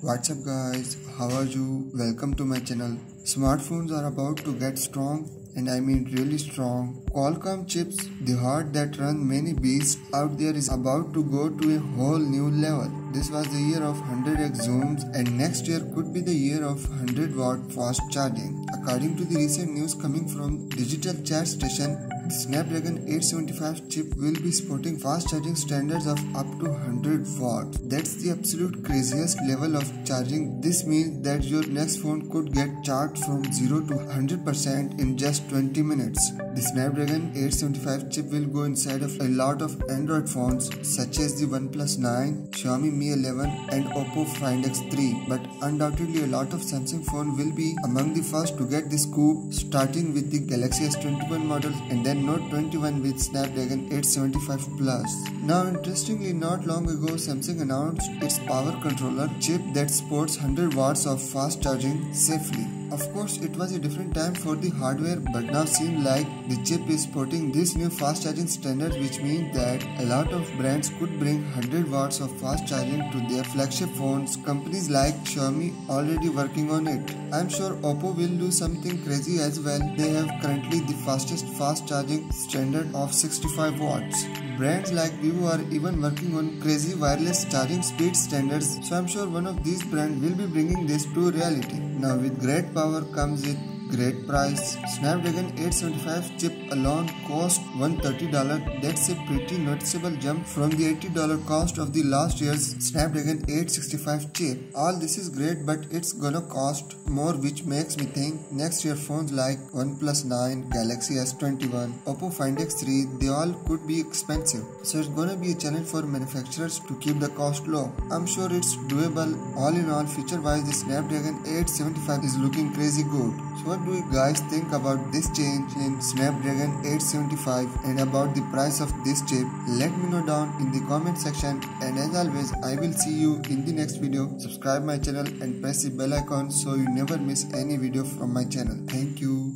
What's up guys, how are you? Welcome to my channel. Smartphones are about to get strong, and I mean really strong. Qualcomm chips, the heart that run many beasts out there, is about to go to a whole new level. This was the year of 100x zooms, and next year could be the year of 100-watt fast charging. According to the recent news coming from digital chat station, the Snapdragon 875 chip will be supporting fast charging standards of up to 100 watts. That's the absolute craziest level of charging. This means that your next phone could get charged from 0 to 100% in just 20 minutes. The Snapdragon 875 chip will go inside of a lot of Android phones such as the OnePlus 9, Xiaomi Mi 11 and Oppo Find X3, but undoubtedly a lot of Samsung phone will be among the first to get this scoop, starting with the Galaxy S21 model and then Note 21 with Snapdragon 875 Plus. Now interestingly, not long ago Samsung announced its power controller chip that supports 100 watts of fast charging safely. Of course, it was a different time for the hardware, but now seems like the chip is supporting this new fast charging standard, which means that a lot of brands could bring 100 watts of fast charging to their flagship phones. Companies like Xiaomi already working on it. I'm sure Oppo will do something crazy as well. They have currently the fastest fast charging standard of 65 watts. Brands like Vivo are even working on crazy wireless charging speed standards, so I'm sure one of these brands will be bringing this to reality. Now with great power comes with great price. Snapdragon 875 chip alone cost $130. That's a pretty noticeable jump from the $80 cost of the last year's Snapdragon 865 chip. All this is great, but it's gonna cost more, which makes me think next year phones like OnePlus 9, Galaxy S21, Oppo Find X3, they all could be expensive. So it's gonna be a challenge for manufacturers to keep the cost low. I'm sure it's doable. All in all, feature wise, the Snapdragon 875 is looking crazy good. So what do you guys think about this change in Snapdragon 875 and about the price of this chip? Let me know down in the comment section, and as always I will see you in the next video. Subscribe my channel and press the bell icon so you never miss any video from my channel. Thank you.